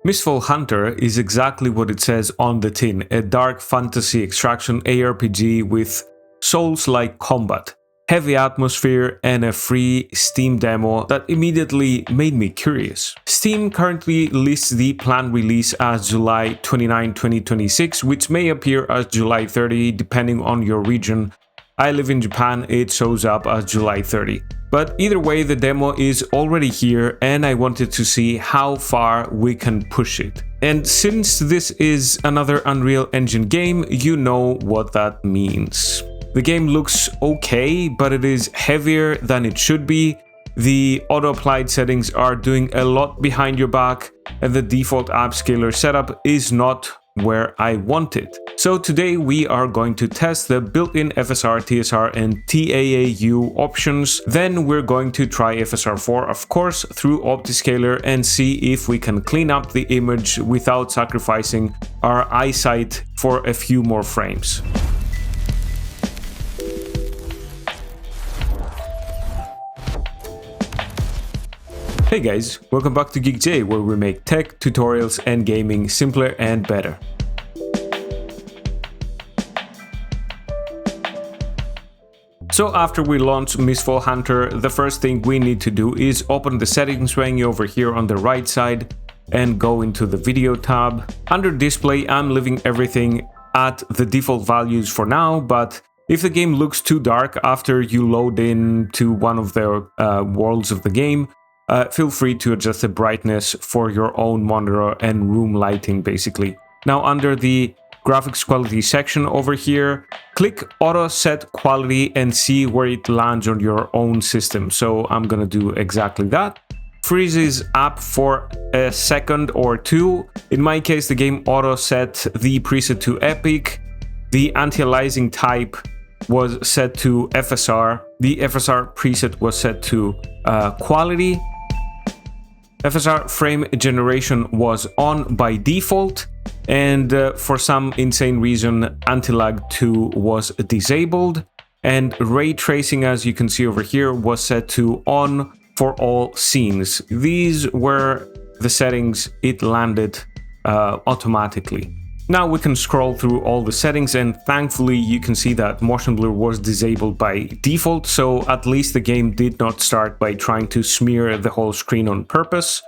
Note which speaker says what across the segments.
Speaker 1: Mistfall Hunter is exactly what it says on the tin, a dark fantasy extraction ARPG with Souls-like combat, heavy atmosphere, and a free Steam demo that immediately made me curious. Steam currently lists the planned release as July 29, 2026, which may appear as July 30 depending on your region. I live in Japan, it shows up as July 30. But either way, the demo is already here and I wanted to see how far we can push it. And since this is another Unreal Engine game, you know what that means. The game looks okay, but it is heavier than it should be. The auto-applied settings are doing a lot behind your back, and the default OptiScaler setup is not where I want it. So today we are going to test the built-in FSR, TSR and TAAU options. Then we're going to try FSR4, of course, through OptiScaler and see if we can clean up the image without sacrificing our eyesight for a few more frames. Hey guys, welcome back to GeekJ, where we make tech, tutorials and gaming simpler and better. So after we launch Mistfall Hunter, the first thing we need to do is open the settings menu over here on the right side and go into the video tab. Under display, I'm leaving everything at the default values for now, but if the game looks too dark after you load into one of the worlds of the game, feel free to adjust the brightness for your own monitor and room lighting, basically. Now, under the graphics quality section over here, click Auto Set Quality and see where it lands on your own system. So I'm gonna do exactly that. Freezes up for a second or two. In my case, the game auto set the preset to Epic. The anti-aliasing type was set to FSR. The FSR preset was set to Quality. FSR frame generation was on by default, and for some insane reason anti-lag 2 was disabled, and ray tracing, as you can see over here, was set to on for all scenes. These were the settings it landed automatically. Now we can scroll through all the settings, and thankfully you can see that motion blur was disabled by default, so at least the game did not start by trying to smear the whole screen on purpose.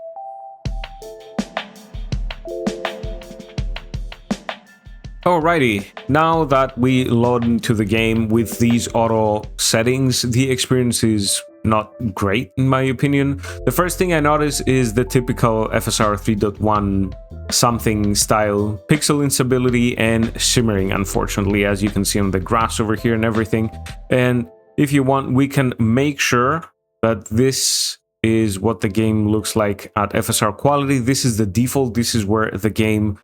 Speaker 1: Alrighty, now that we load into the game with these auto settings, the experience is not great in my opinion. The first thing I notice is the typical FSR 3.1 something style pixel instability and shimmering, unfortunately, as you can see on the grass over here and everything. And if you want, we can make sure that this is what the game looks like at FSR quality. This is the default. This is where the game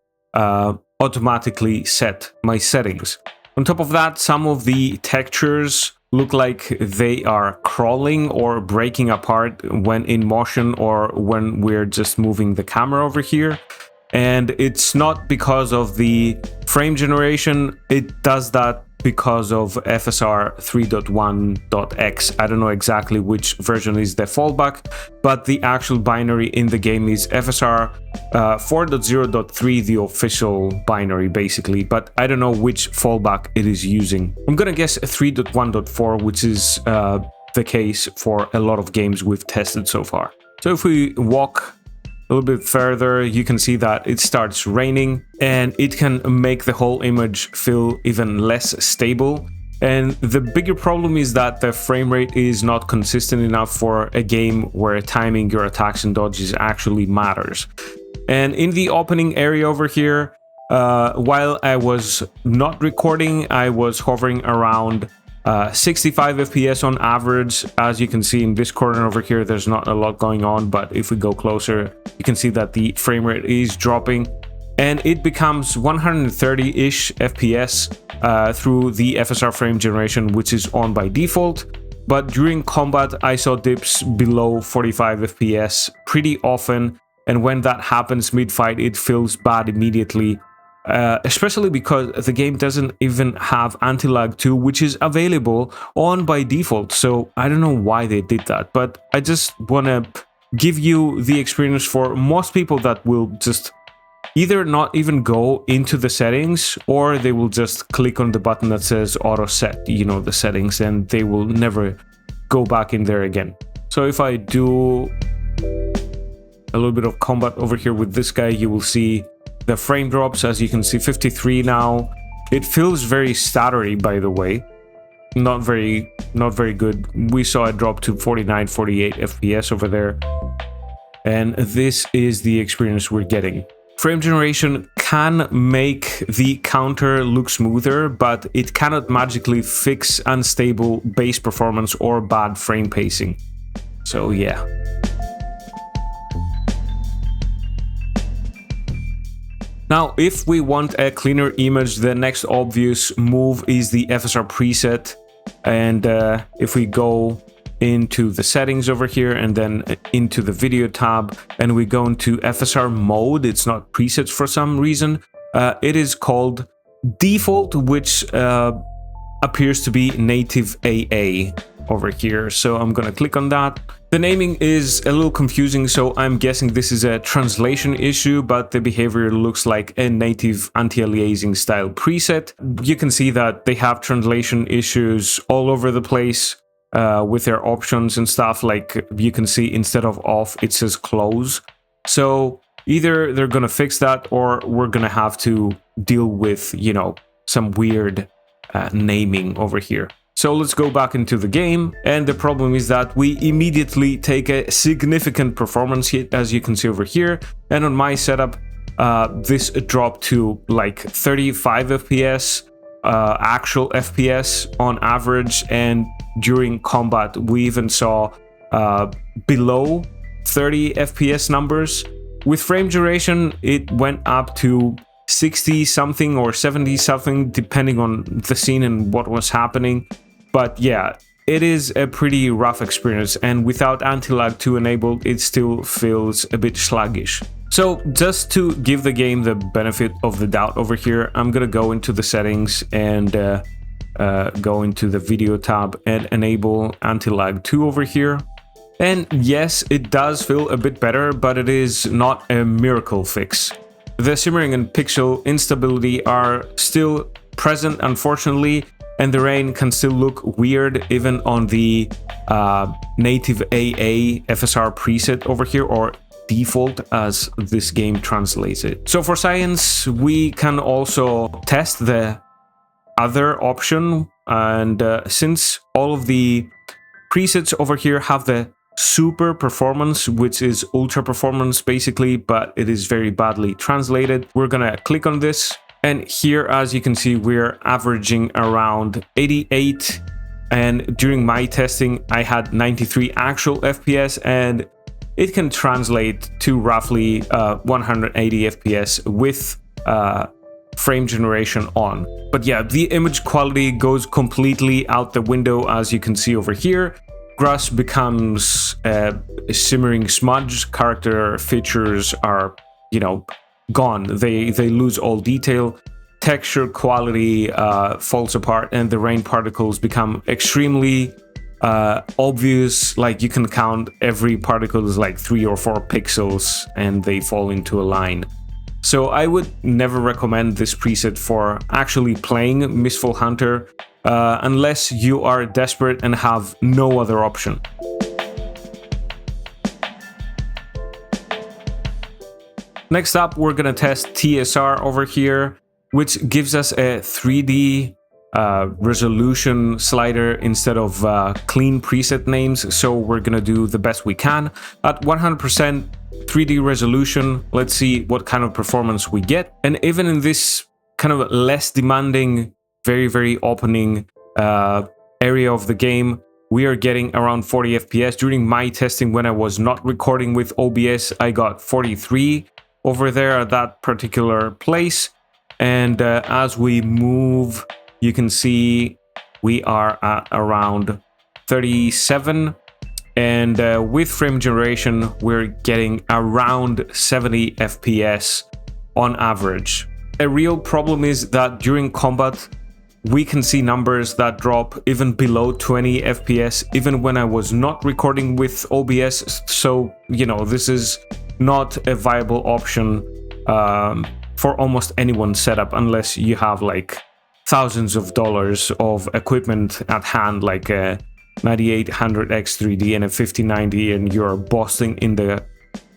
Speaker 1: automatically set my settings. On top of that, some of the textures look like they are crawling or breaking apart when in motion or when we're just moving the camera over here. And it's not because of the frame generation, it does that because of FSR 3.1.x. I don't know exactly which version is the fallback, but the actual binary in the game is FSR 4.0.3, the official binary basically, but I don't know which fallback it is using. I'm gonna guess 3.1.4, which is the case for a lot of games we've tested so far. So if we walk a little bit further, you can see that it starts raining and it can make the whole image feel even less stable. And the bigger problem is that the frame rate is not consistent enough for a game where timing your attacks and dodges actually matters. And in the opening area over here, while I was not recording, I was hovering around 65 FPS on average. As you can see in this corner over here, there's not a lot going on, but if we go closer, you can see that the frame rate is dropping and it becomes 130-ish FPS through the FSR frame generation, which is on by default. But during combat, I saw dips below 45 FPS pretty often, and when that happens mid-fight, it feels bad immediately. Especially because the game doesn't even have anti-lag 2, which is available on by default. So I don't know why they did that, but I just want to give you the experience for most people that will just either not even go into the settings, or they will just click on the button that says auto set, you know, the settings, and they will never go back in there again. So if I do a little bit of combat over here with this guy, you will see the frame drops. As you can see, 53 now. It feels very stuttery, by the way. Not very good. We saw it drop to 49, 48 FPS over there. And this is the experience we're getting. Frame generation can make the counter look smoother, but it cannot magically fix unstable base performance or bad frame pacing. So yeah. Now, if we want a cleaner image, the next obvious move is the FSR preset. And if we go into the settings over here and then into the video tab and we go into FSR mode, it's not presets for some reason. It is called default, which appears to be native AA over here. So I'm gonna click on that. The naming is a little confusing, so I'm guessing this is a translation issue, but the behavior looks like a native anti-aliasing style preset. You can see that they have translation issues all over the place with their options and stuff. Like you can see, instead of off, it says close. So either they're gonna fix that, or we're gonna have to deal with, you know, some weird naming over here. So let's go back into the game, and the problem is that we immediately take a significant performance hit, as you can see over here. And on my setup, this dropped to like 35 FPS, actual FPS on average, and during combat we even saw below 30 FPS numbers. With frame duration, it went up to 60 something or 70 something, depending on the scene and what was happening. But yeah, it is a pretty rough experience, and without anti-lag 2 enabled, it still feels a bit sluggish. So just to give the game the benefit of the doubt over here, I'm gonna go into the settings and go into the video tab and enable anti-lag 2 over here. And yes, it does feel a bit better, but it is not a miracle fix. The shimmering and pixel instability are still present, unfortunately, and the rain can still look weird even on the native AA FSR preset over here, or default as this game translates it. So for science, we can also test the other option, and since all of the presets over here have the super performance, which is ultra performance basically, but it is very badly translated, we're gonna click on this. And here, as you can see, we're averaging around 88, and during my testing I had 93 actual FPS, and it can translate to roughly 180 FPS with frame generation on. But yeah, the image quality goes completely out the window, as you can see over here. Grass becomes a shimmering smudge, character features are, you know, gone. They lose all detail, texture quality falls apart, and the rain particles become extremely obvious. Like you can count every particle is like 3 or 4 pixels and they fall into a line. So I would never recommend this preset for actually playing Mistfall Hunter unless you are desperate and have no other option. Next up, we're gonna test TSR over here, which gives us a 3D resolution slider instead of clean preset names. So we're gonna do the best we can. At 100% 3D resolution, let's see what kind of performance we get. And even in this kind of less demanding, very opening area of the game, we are getting around 40 FPS. During my testing, when I was not recording with OBS, I got 43 over there at that particular place. And as we move, you can see we are at around 37, and with frame generation we're getting around 70 FPS on average. A real problem is that during combat we can see numbers that drop even below 20 FPS even when I was not recording with OBS. So, you know, this is not a viable option for almost anyone's setup, unless you have like thousands of dollars of equipment at hand, like a 9800X3D and a 5090, and you're boasting in the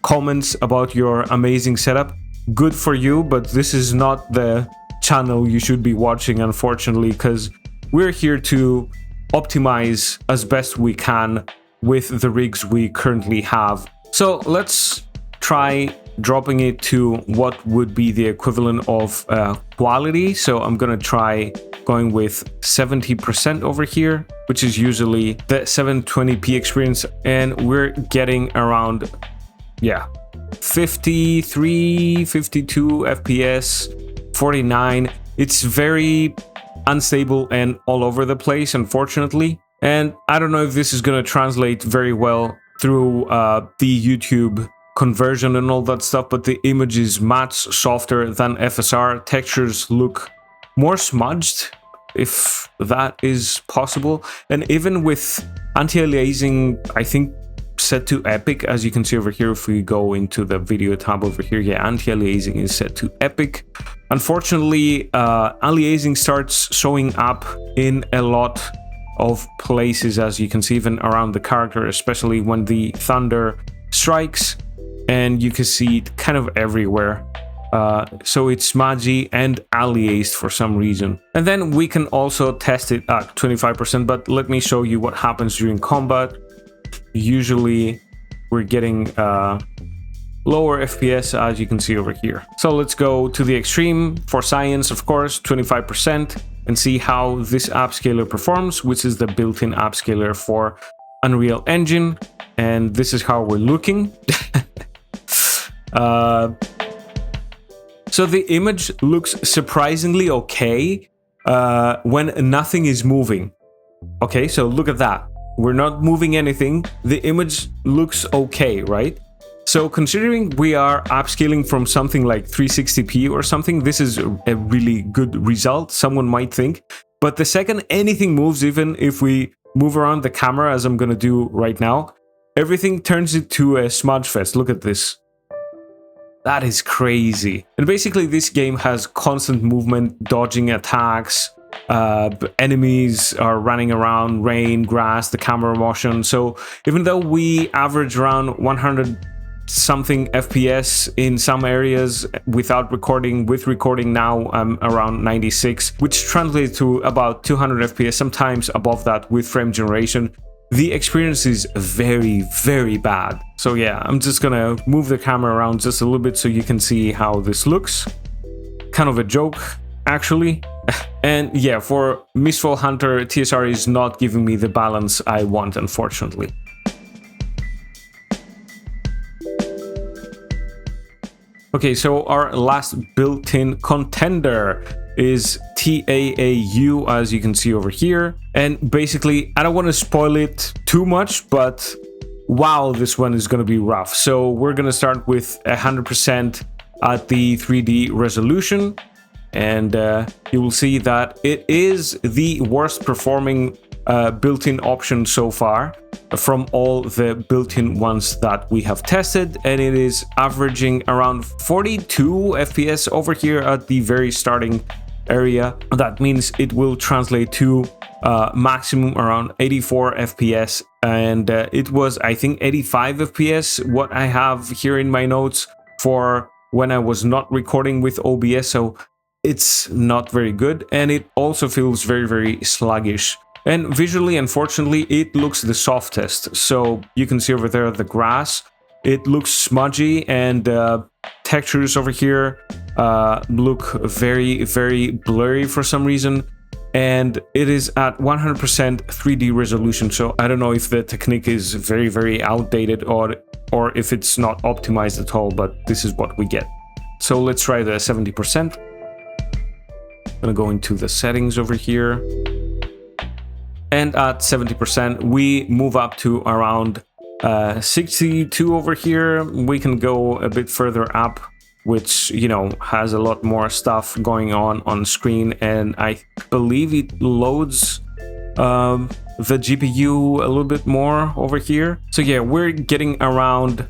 Speaker 1: comments about your amazing setup. Good for you, but this is not the channel you should be watching, unfortunately, because we're here to optimize as best we can with the rigs we currently have. So let's try dropping it to what would be the equivalent of quality. So I'm gonna try going with 70% over here, which is usually the 720p experience, and we're getting around 53, 52 FPS, 49. It's very unstable and all over the place, unfortunately. And I don't know if this is going to translate very well through the YouTube conversion and all that stuff, but the image is much softer than FSR. Textures look more smudged, if that is possible. And even with anti-aliasing, I think, set to epic, as you can see over here. If we go into the video tab over here, anti-aliasing is set to epic. Unfortunately, aliasing starts showing up in a lot of places, as you can see, even around the character, especially when the thunder strikes, and you can see it kind of everywhere. So it's smudgy and aliased for some reason. And then we can also test it at 25%, but let me show you what happens during combat. Usually we're getting lower FPS, as you can see over here. So let's go to the extreme for science, of course, 25%, and see how this AppScaler performs, which is the built-in AppScaler for Unreal Engine. And this is how we're looking. So the image looks surprisingly okay when nothing is moving. Okay, so look at that. We're not moving anything. The image looks okay, right? So considering we are upscaling from something like 360p or something, this is a really good result, someone might think. But the second anything moves, even if we move around the camera, as I'm gonna do right now, everything turns into a smudge fest. Look at this. That is crazy. And basically this game has constant movement, dodging attacks, enemies are running around, rain, grass, the camera motion. So even though we average around 100 something FPS in some areas without recording, with recording now I'm around 96, which translates to about 200 FPS, sometimes above that with frame generation. The experience is very, very bad. So yeah, I'm just gonna move the camera around just a little bit so you can see how this looks. Kind of a joke, actually. And yeah, for Mistfall Hunter, TSR is not giving me the balance I want, unfortunately. Okay, so our last built-in contender is TAAU, as you can see over here. And basically, I don't want to spoil it too much, but wow, this one is going to be rough. So we're going to start with 100% at the 3D resolution. And you will see that it is the worst performing built-in option so far from all the built-in ones that we have tested, and it is averaging around 42 FPS over here at the very starting area. That means it will translate to maximum around 84 FPS, and it was, I think, 85 FPS what I have here in my notes for when I was not recording with OBS. So it's not very good, and it also feels very, very sluggish. And visually, unfortunately, it looks the softest. So you can see over there the grass, it looks smudgy, and textures over here look very, very blurry for some reason. And it is at 100% 3D resolution. So I don't know if the technique is very, very outdated or if it's not optimized at all, but this is what we get. So let's try the 70%. I'm gonna go into the settings over here, and at 70% we move up to around 62 over here. We can go a bit further up, which, you know, has a lot more stuff going on screen, and I believe it loads the GPU a little bit more over here. So yeah, we're getting around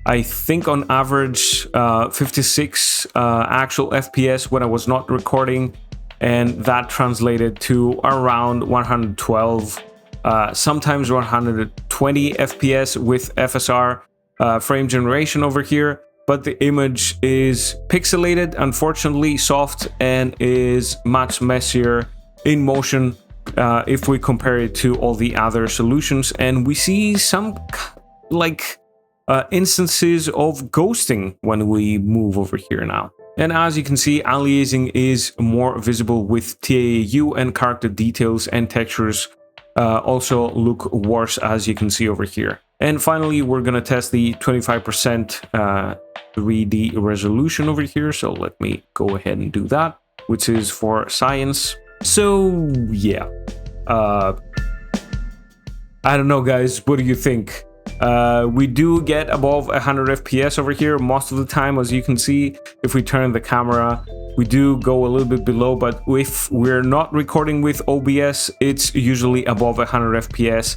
Speaker 1: I think on average 56 actual FPS when I was not recording, and that translated to around 112, sometimes 120 FPS with FSR frame generation over here. But the image is pixelated, unfortunately soft, and is much messier in motion if we compare it to all the other solutions. And we see some like instances of ghosting when we move over here now. And as you can see, aliasing is more visible with TAAU, and character details and textures also look worse, as you can see over here. And finally, we're going to test the 25% 3D resolution over here. So let me go ahead and do that, which is for science. So yeah, I don't know, guys, what do you think? We do get above 100 FPS over here most of the time, as you can see. If we turn the camera, we do go a little bit below, but if we're not recording with OBS, it's usually above 100 FPS,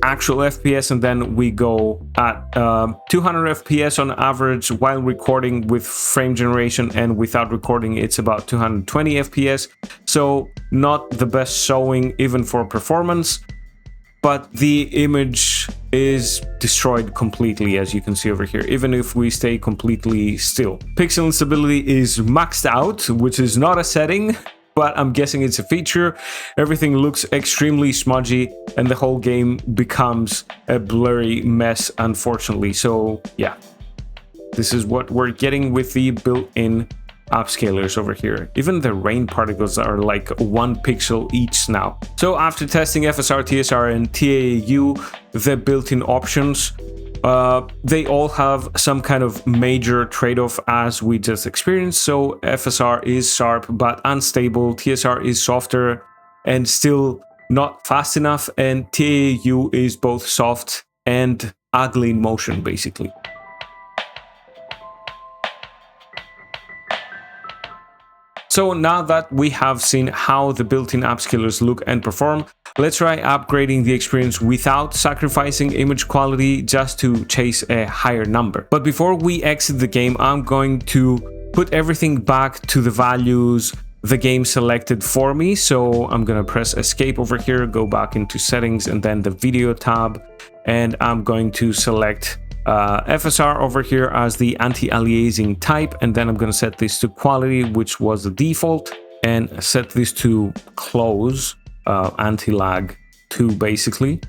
Speaker 1: actual FPS, and then we go at 200 FPS on average while recording with frame generation, and without recording it's about 220 FPS. So not the best showing even for performance, but the image is destroyed completely, as you can see over here, even if we stay completely still. Pixel instability is maxed out, which is not a setting, but I'm guessing it's a feature. Everything looks extremely smudgy, and the whole game becomes a blurry mess, unfortunately. So yeah, this is what we're getting with the built-in upscalers over here. Even the rain particles are like 1 pixel each now. So after testing FSR, TSR, and TAAU, the built-in options, they all have some kind of major trade-off, as we just experienced. So FSR is sharp but unstable, TSR is softer and still not fast enough, and TAAU is both soft and ugly in motion, basically. So now that we have seen how the built-in upscalers look and perform, let's try upgrading the experience without sacrificing image quality just to chase a higher number. But before we exit the game, I'm going to put everything back to the values the game selected for me. So I'm going to press escape over here, go back into settings, and then the video tab, and I'm going to select FSR over here as the anti-aliasing type, and then I'm going to set this to quality, which was the default, and set this to close, anti-lag 2 basically,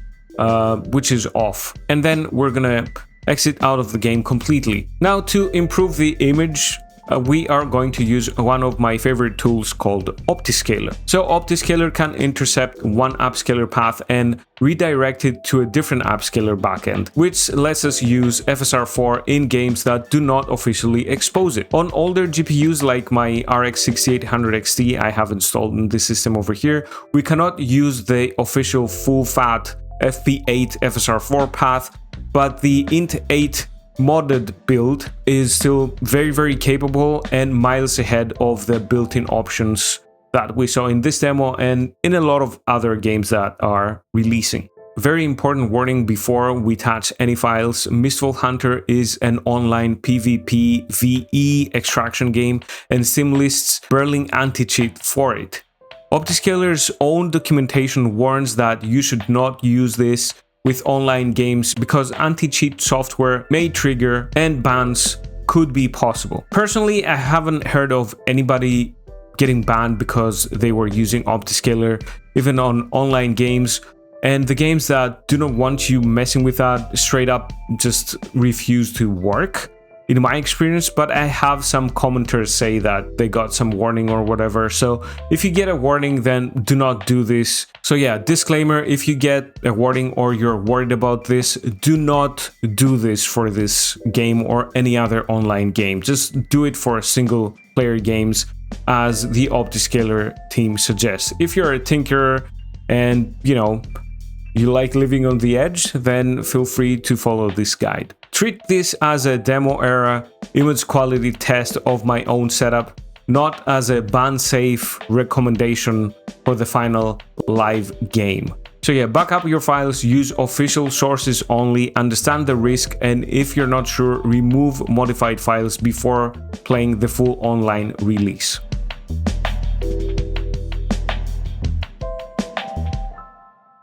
Speaker 1: which is off. And then we're gonna exit out of the game completely. Now, to improve the image, we are going to use one of my favorite tools called OptiScaler. So OptiScaler can intercept one upscaler path and redirect it to a different upscaler backend, which lets us use FSR4 in games that do not officially expose it. On older GPUs like my RX 6800 XT I have installed in this system over here, we cannot use the official full-fat FP8 FSR4 path, but the Int8 modded build is still very capable and miles ahead of the built-in options that we saw in this demo and in a lot of other games that are releasing. Very important warning before we touch any files: Mistfall Hunter is an online PvP VE extraction game, and Steam lists Berlin anti-cheat for it. OptiScaler's own documentation warns that you should not use this with online games because anti-cheat software may trigger and bans could be possible. Personally, I haven't heard of anybody getting banned because they were using OptiScaler, even on online games, and the games that do not want you messing with that straight up just refuse to work, in my experience. But I have some commenters say that they got some warning or whatever, so if you get a warning, then do not do this. So yeah, disclaimer: if you get a warning or you're worried about this, do not do this for this game or any other online game. Just do it for single player games, as the OptiScaler team suggests. If you're a tinkerer and you like living on the edge, then feel free to follow this guide. Treat this as a demo era image quality test of my own setup, not as a ban safe recommendation for the final live game. So yeah, back up your files, use official sources only, understand the risk, and if you're not sure, remove modified files before playing the full online release.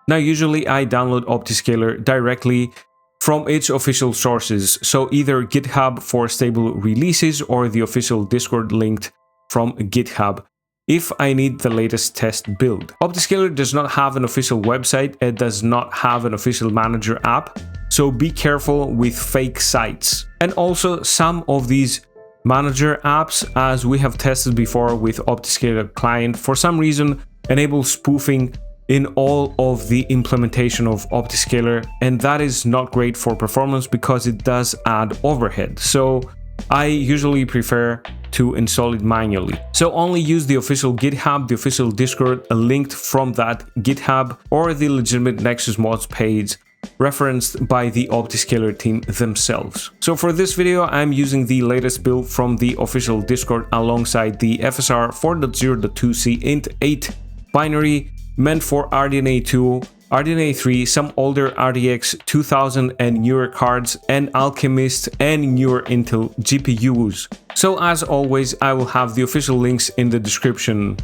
Speaker 1: Now, usually I download OptiScaler directly from its official sources, so either GitHub for stable releases or the official Discord linked from GitHub if I need the latest test build. OptiScaler does not have an official website, it does not have an official manager app, so be careful with fake sites. And also some of these manager apps, as we have tested before with OptiScaler client, for some reason enable spoofing in all of the implementation of OptiScaler, and that is not great for performance because it does add overhead. So I usually prefer to install it manually. So only use the official GitHub, the official Discord linked from that GitHub, or the legitimate Nexus mods page referenced by the OptiScaler team themselves. So for this video, I'm using the latest build from the official Discord alongside the FSR 4.0.2c int8 binary meant for RDNA 2, RDNA 3, some older RTX 2000 and newer cards, and Alchemist and newer Intel GPUs. So as always, I will have the official links in the description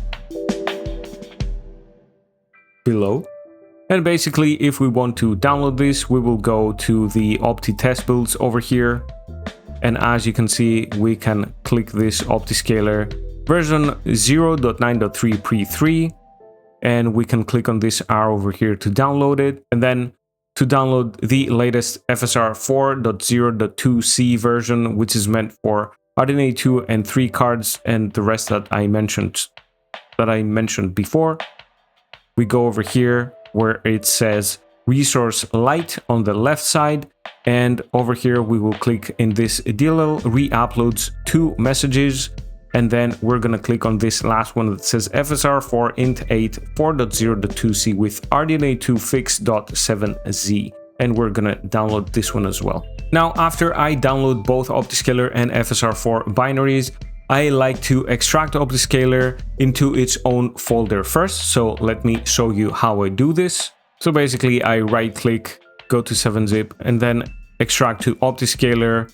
Speaker 1: below. And basically, if we want to download this, we will go to the Opti test builds over here. And as you can see, we can click this OptiScaler version 0.9.3 pre3. And we can click on this arrow over here to download it. And then to download the latest FSR 4.0.2c version, which is meant for RDNA 2 and 3 cards and the rest that I mentioned before. We go over here where it says Resource Light on the left side. And over here, we will click in this DLL re-uploads 2 messages. And then we're going to click on this last one that says FSR4 int8 4.0.2c with RDNA 2 fix.7z. And we're going to download this one as well. Now, after I download both OptiScaler and FSR4 binaries, I like to extract OptiScaler into its own folder first. So let me show you how I do this. So basically, I right click, go to 7-zip, and then extract to OptiScaler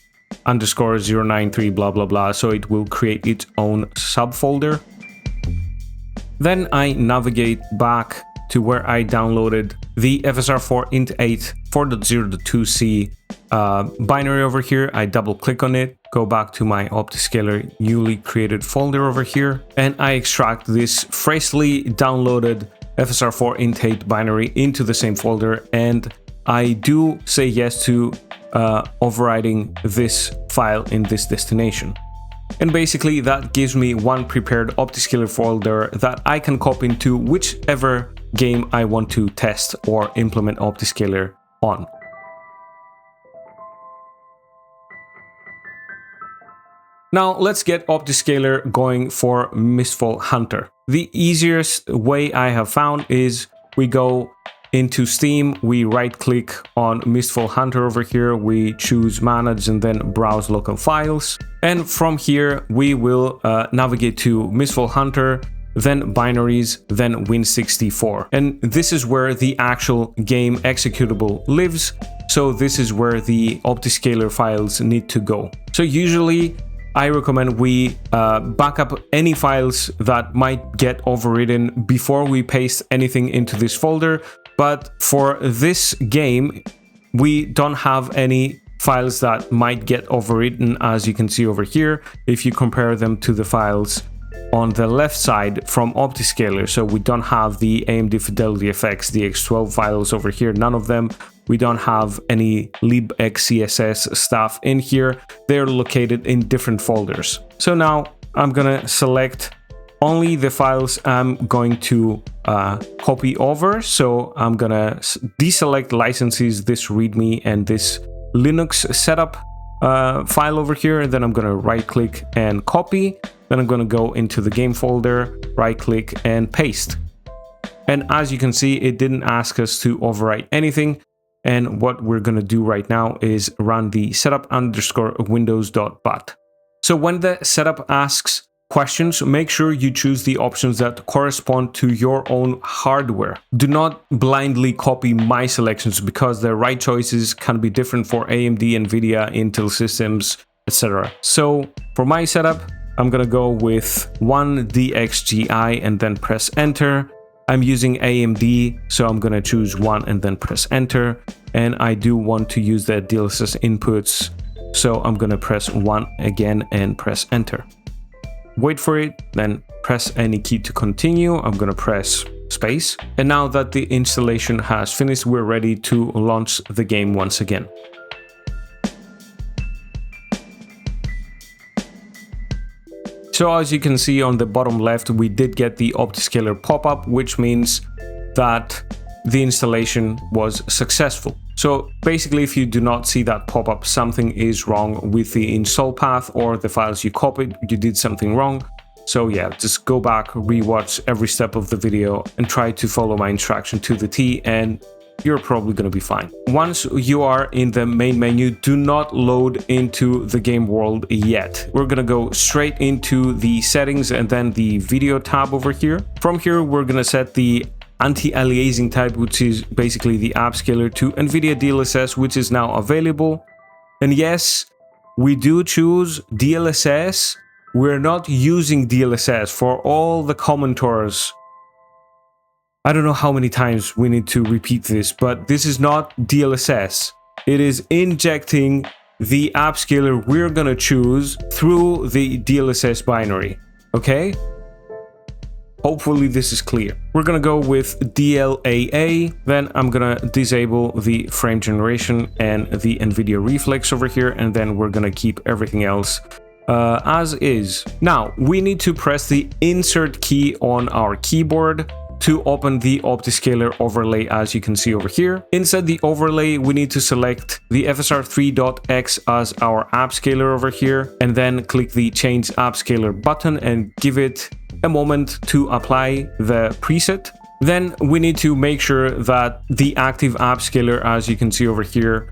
Speaker 1: _093 blah blah blah, so it will create its own subfolder. Then I navigate back to where I downloaded the FSR4 int8 4.0.2c binary over here. I double click on it, go back to my OptiScaler newly created folder over here, and I extract this freshly downloaded FSR4 int8 binary into the same folder, and I do say yes to overriding this file in this destination. And basically that gives me one prepared OptiScaler folder that I can copy into whichever game I want to test or implement OptiScaler on. Now let's get OptiScaler going for Mistfall Hunter. The easiest way I have found is we go into Steam, we right click on Mistfall Hunter over here, we choose manage and then browse local files. And from here, we will navigate to Mistfall Hunter, then binaries, then Win64. And this is where the actual game executable lives. So this is where the OptiScaler files need to go. So usually I recommend we back up any files that might get overridden before we paste anything into this folder. But for this game, we don't have any files that might get overwritten, as you can see over here, if you compare them to the files on the left side from OptiScaler. So we don't have the AMD Fidelity FX, the X12 files over here, none of them. We don't have any libxcss stuff in here. They're located in different folders. So now I'm gonna select only the files I'm going to copy over. So I'm gonna deselect licenses, this README and this Linux setup file over here. And then I'm gonna right click and copy. Then I'm gonna go into the game folder, right click and paste. And as you can see, it didn't ask us to overwrite anything. And what we're gonna do right now is run the setup_windows.bat. So when the setup asks questions, make sure you choose the options that correspond to your own hardware. Do not blindly copy my selections because the right choices can be different for AMD, Nvidia, Intel systems, etc. So for my setup, I'm gonna go with 1DXGI and then press enter. I'm using AMD, so I'm gonna choose 1 and then press enter. And I do want to use the DLSS inputs, so I'm gonna press 1 again and press enter. Wait for it, then press any key to continue. I'm gonna press space. And now that the installation has finished, we're ready to launch the game once again. So as you can see on the bottom left, we did get the OptiScaler pop-up, which means that the installation was successful. So basically, if you do not see that pop-up, something is wrong with the install path or the files you copied, you did something wrong. So yeah, just go back, rewatch every step of the video and try to follow my instruction to the T, and you're probably going to be fine. Once you are in the main menu, do not load into the game world yet. We're going to go straight into the settings and then the video tab over here. From here, we're going to set the anti-aliasing type, which is basically the ARPScaler, to NVIDIA DLSS, which is now available. And yes, we do choose DLSS. We're not using DLSS. For all the commenters, I don't know how many times we need to repeat this, but this is not DLSS. It is injecting the ARPScaler we're gonna choose through the DLSS binary, okay? Hopefully this is clear. We're gonna go with DLAA, then I'm gonna disable the frame generation and the NVIDIA reflex over here, and then we're gonna keep everything else as is. Now, we need to press the insert key on our keyboard to open the OptiScaler overlay, as you can see over here. Inside the overlay, we need to select the FSR3.x as our ARPScaler over here, and then click the Change ARPScaler button and give it a moment to apply the preset. Then we need to make sure that the active ARPScaler, as you can see over here,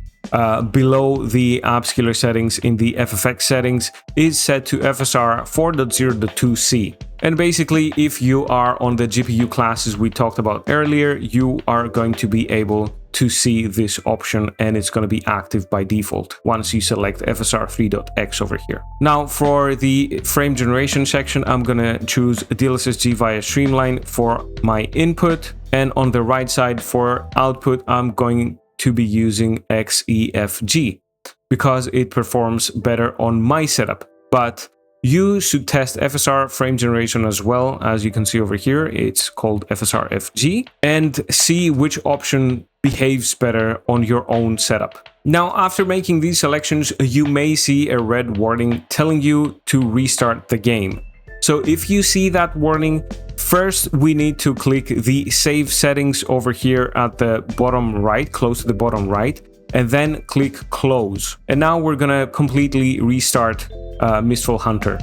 Speaker 1: below the ARPScaler settings in the FFX settings, is set to FSR 4.0.2c. And basically, if you are on the GPU classes we talked about earlier, you are going to be able to see this option, and it's going to be active by default once you select FSR3.x over here. Now, for the frame generation section, I'm going to choose DLSS-G via Streamline for my input, and on the right side for output, I'm going to be using XEFG because it performs better on my setup. But you should test FSR frame generation as well. As you can see over here, it's called FSR-FG, and see which option behaves better on your own setup. Now, after making these selections, you may see a red warning telling you to restart the game. So if you see that warning, first we need to click the save settings over here at the bottom right, close to the bottom right, and then click close. And now we're gonna completely restart Mistfall Hunter.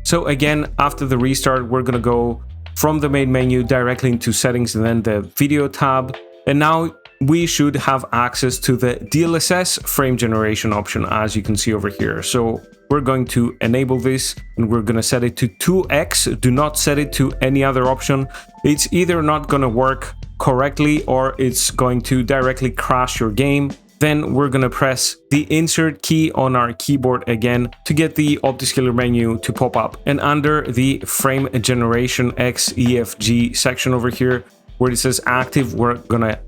Speaker 1: So again, after the restart, we're gonna go from the main menu directly into settings and then the video tab. And now we should have access to the DLSS frame generation option, as you can see over here. So we're going to enable this and we're going to set it to 2x. Do not set it to any other option. It's either not going to work correctly or it's going to directly crash your game. Then we're going to press the insert key on our keyboard again to get the OptiScaler menu to pop up. And under the frame generation XEFG section over here, where it says active, we're going to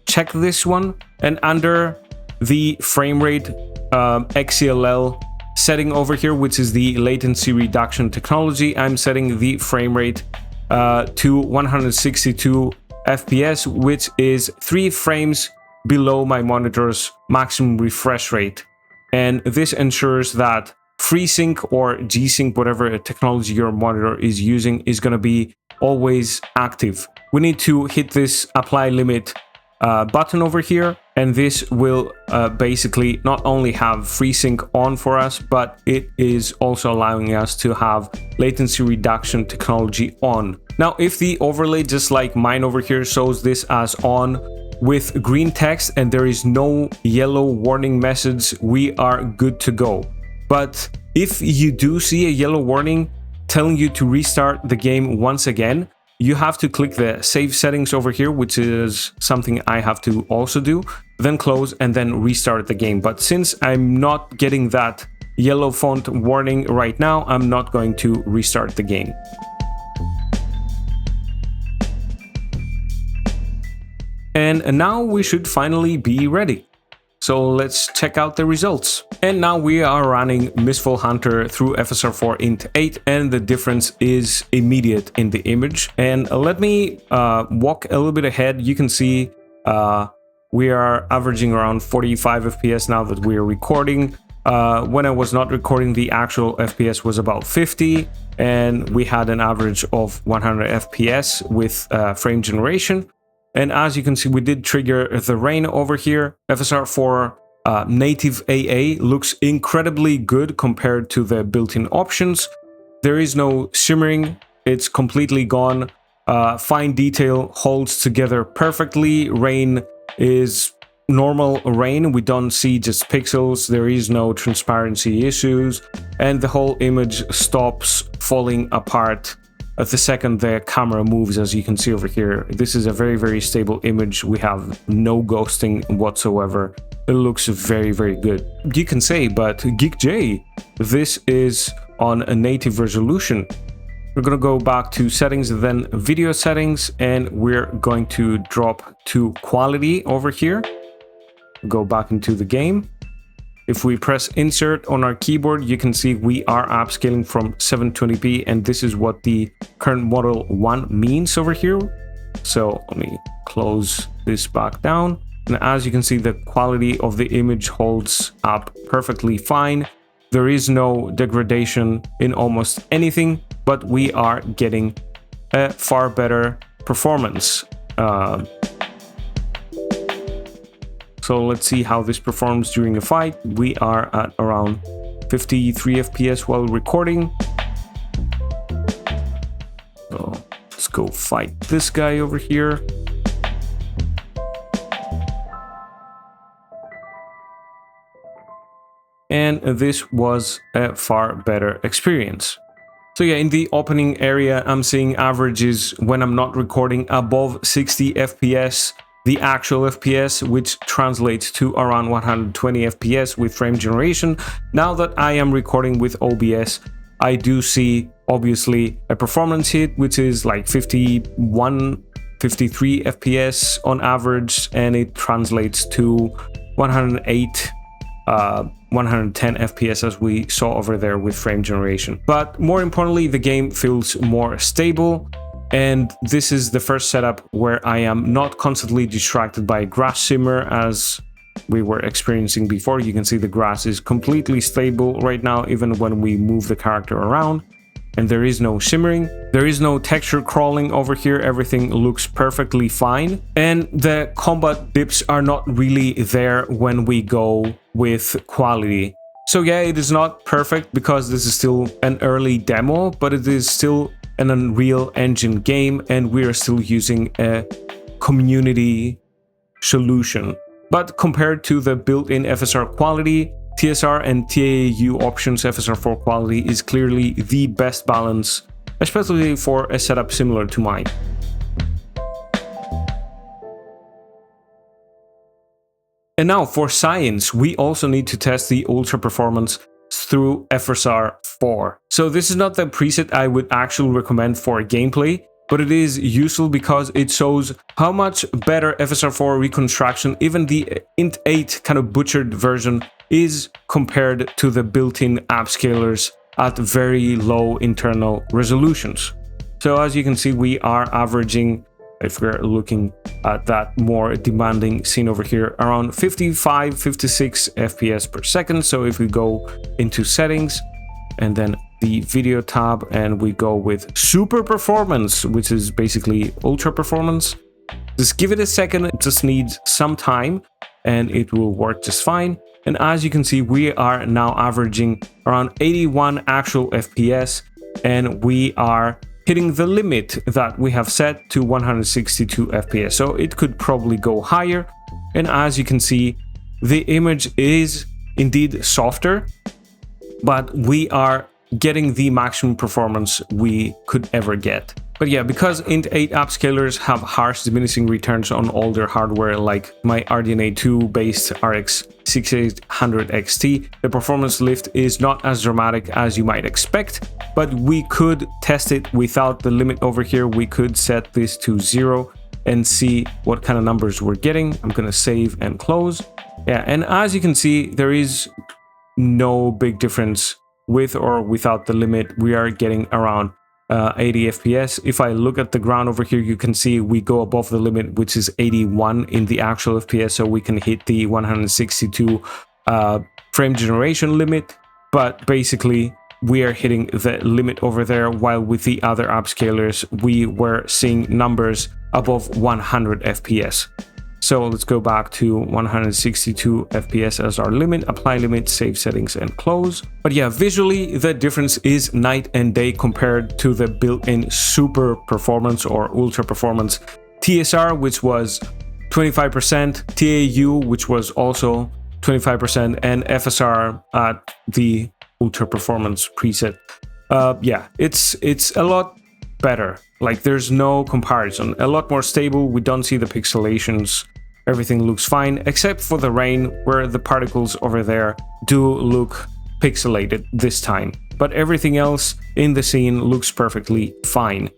Speaker 1: check this one. And under the frame rate XCLL setting over here, which is the latency reduction technology, I'm setting the frame rate to 162 FPS, which is 3 frames below my monitor's maximum refresh rate. And this ensures that FreeSync or G-Sync, whatever technology your monitor is using, is going to be always active. We need to hit this apply limit button over here, and this will basically not only have FreeSync on for us, but it is also allowing us to have latency reduction technology on. Now, if the overlay, just like mine over here, shows this as on, with green text and there is no yellow warning message, we are good to go. But if you do see a yellow warning telling you to restart the game once again, you have to click the save settings over here, which is something I have to also do, then close and then restart the game. But since I'm not getting that yellow font warning right now, I'm not going to restart the game. And now we should finally be ready. So let's check out the results. And now we are running Mistfall Hunter through FSR4 int 8 and the difference is immediate in the image. And let me walk a little bit ahead. You can see we are averaging around 45 FPS now that we are recording. When I was not recording, the actual FPS was about 50 and we had an average of 100 FPS with frame generation. And as you can see, we did trigger the rain over here. FSR4 native AA looks incredibly good compared to the built-in options. There is no shimmering, it's completely gone. Fine detail holds together perfectly. Rain is normal rain, we don't see just pixels, there is no transparency issues, and the whole image stops falling apart at the second the camera moves, as you can see over here. This is a very, very stable image. We have no ghosting whatsoever. It looks very, very good. You can say, but GeekJ, this is on a native resolution. We're going to go back to settings, then video settings, and we're going to drop to quality over here. Go back into the game. If we press insert on our keyboard, you can see we are upscaling from 720p, and this is what the current model 1 means over here. So let me close this back down. And as you can see, the quality of the image holds up perfectly fine. There is no degradation in almost anything, but we are getting a far better performance. So let's see how this performs during a fight. We are at around 53 FPS while recording. So let's go fight this guy over here. And this was a far better experience. So yeah, in the opening area, I'm seeing averages when I'm not recording above 60 FPS. The actual FPS, which translates to around 120 FPS with frame generation. Now that I am recording with OBS, I do see obviously a performance hit, which is like 51, 53 FPS on average, and it translates to 108, 110 FPS as we saw over there with frame generation. But more importantly, the game feels more stable. And this is the first setup where I am not constantly distracted by grass shimmer as we were experiencing before. You can see the grass is completely stable right now, even when we move the character around. And there is no shimmering. There is no texture crawling over here. Everything looks perfectly fine. And the combat dips are not really there when we go with quality. So yeah, it is not perfect because this is still an early demo, but it is still an Unreal Engine game, and we are still using a community solution. But compared to the built-in FSR Quality, TSR and TAAU options FSR4 Quality is clearly the best balance, especially for a setup similar to mine. And now for science, we also need to test the ultra performance through FSR4. So this is not the preset I would actually recommend for gameplay, but it is useful because it shows how much better FSR4 reconstruction, even the int 8 kind of butchered version, is compared to the built-in ARPGers at very low internal resolutions. So as you can see, we are averaging, if we're looking at that more demanding scene over here, around 55, 56 FPS per second. So if we go into settings and then the video tab and we go with super performance, which is basically ultra performance, just give it a second. It just needs some time and it will work just fine. And as you can see, we are now averaging around 81 actual FPS, and we are hitting the limit that we have set to 162 FPS. So it could probably go higher. And as you can see, the image is indeed softer, but we are getting the maximum performance we could ever get. But yeah, because Int 8 upscalers have harsh diminishing returns on older hardware like my RDNA 2 based RX 6800 XT, the performance lift is not as dramatic as you might expect, but we could test it without the limit over here. We could set this to 0 and see what kind of numbers we're getting. I'm gonna save and close. Yeah, and as you can see, there is no big difference with or without the limit. We are getting around 80 FPS. If I look at the ground over here, you can see we go above the limit, which is 81 in the actual FPS, so we can hit the 162 frame generation limit. But basically, we are hitting the limit over there, while with the other upscalers, we were seeing numbers above 100 FPS. So let's go back to 162 FPS as our limit, apply limit, save settings and close. But yeah, visually the difference is night and day compared to the built-in super performance or ultra performance TSR, which was 25%, TAAU, which was also 25%, and FSR at the ultra performance preset. Yeah, it's a lot better. Like, there's no comparison. A lot more stable. We don't see the pixelations. Everything looks fine, except for the rain, where the particles over there do look pixelated this time. But everything else in the scene looks perfectly fine.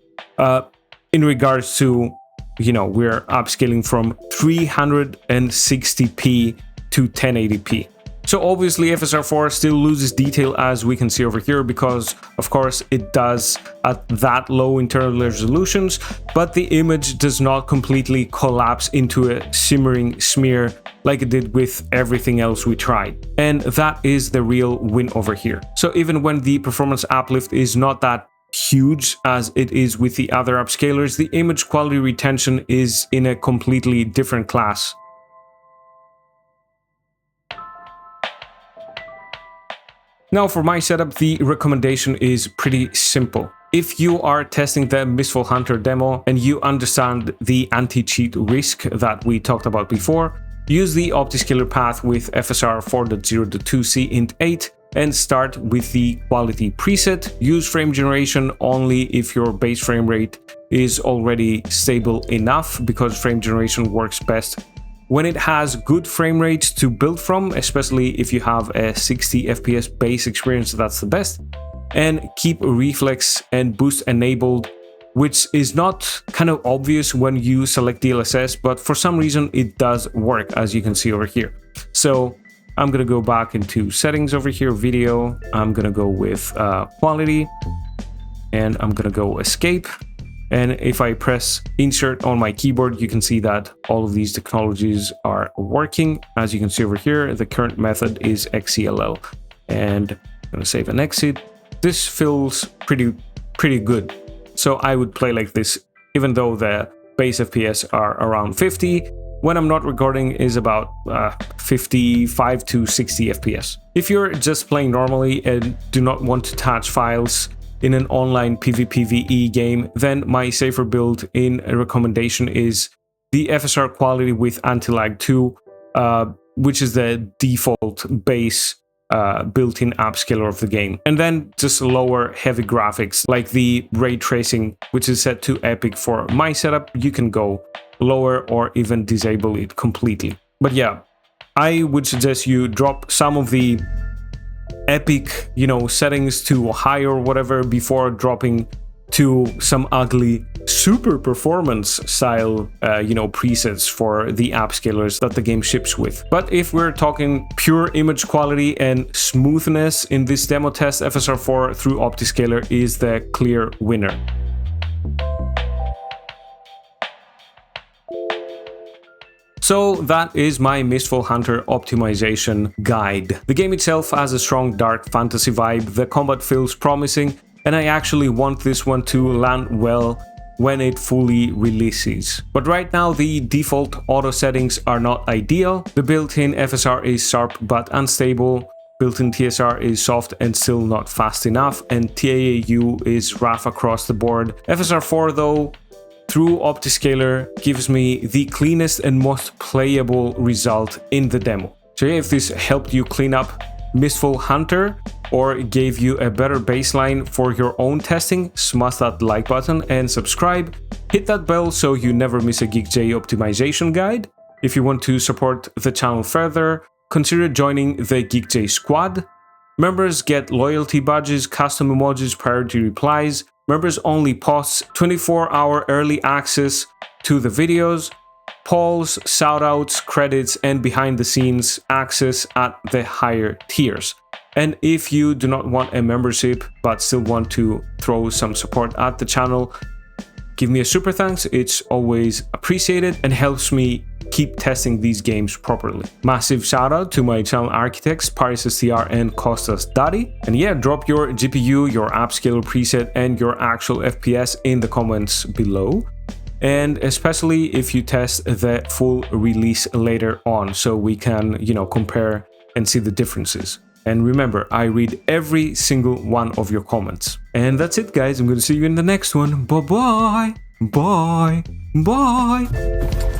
Speaker 1: In regards to, you know, we're upscaling from 360p to 1080p. So obviously FSR4 still loses detail, as we can see over here, because of course it does at that low internal resolutions, but the image does not completely collapse into a shimmering smear like it did with everything else we tried. And that is the real win over here. So even when the performance uplift is not that huge as it is with the other upscalers, the image quality retention is in a completely different class. Now for my setup, the recommendation is pretty simple. If you are testing the Mistfall Hunter demo and you understand the anti-cheat risk that we talked about before, use the OptiScaler path with FSR 4.0.2c int 8 and start with the quality preset. Use frame generation only if your base frame rate is already stable enough, because frame generation works best when it has good frame rates to build from, especially if you have a 60 FPS base experience, that's the best. And keep reflex and boost enabled, which is not kind of obvious when you select DLSS, but for some reason it does work, as you can see over here. So I'm gonna go back into settings over here, video. I'm gonna go with quality, and I'm gonna go escape. And if I press insert on my keyboard, you can see that all of these technologies are working. As you can see over here, the current method is XCLL. And I'm gonna save and exit. This feels pretty good. So I would play like this, even though the base FPS are around 50. When I'm not recording is about 55 to 60 FPS. If you're just playing normally and do not want to touch files in an online PvPvE game, then my safer build in a recommendation is the FSR Quality with Anti-Lag 2, which is the default base built-in upscaler of the game. And then just lower heavy graphics like the ray tracing, which is set to epic for my setup. You can go lower or even disable it completely. But yeah, I would suggest you drop some of the epic, you know, settings to high or whatever before dropping to some ugly super performance style, you know, presets for the upscalers that the game ships with. But if we're talking pure image quality and smoothness in this demo test, FSR4 through OptiScaler is the clear winner. So that is my Mistfall Hunter optimization guide. The game itself has a strong dark fantasy vibe, the combat feels promising, and I actually want this one to land well when it fully releases. But right now the default auto settings are not ideal. The built-in FSR is sharp but unstable. built-in TSR is soft and still not fast enough, and TAAU is rough across the board. FSR4 though, through OptiScaler, gives me the cleanest and most playable result in the demo. So yeah, if this helped you clean up Mistfall Hunter or gave you a better baseline for your own testing, smash that like button and subscribe. Hit that bell so you never miss a GeekJ optimization guide. If you want to support the channel further, consider joining the GeekJ squad. Members get loyalty badges, custom emojis, priority replies, members only posts, 24-hour early access to the videos, polls, shoutouts, credits, and behind the scenes access at the higher tiers. And if you do not want a membership but still want to throw some support at the channel, give me a super thanks. It's always appreciated and helps me keep testing these games properly. Massive shout out to my channel architects, Paris STR and Kostas Dadi. And yeah, drop your GPU, your ARPG preset, and your actual FPS in the comments below. And especially if you test the full release later on, so we can, compare and see the differences. And remember, I read every single one of your comments. And that's it, guys. I'm going to see you in the next one. Bye-bye. Bye. Bye.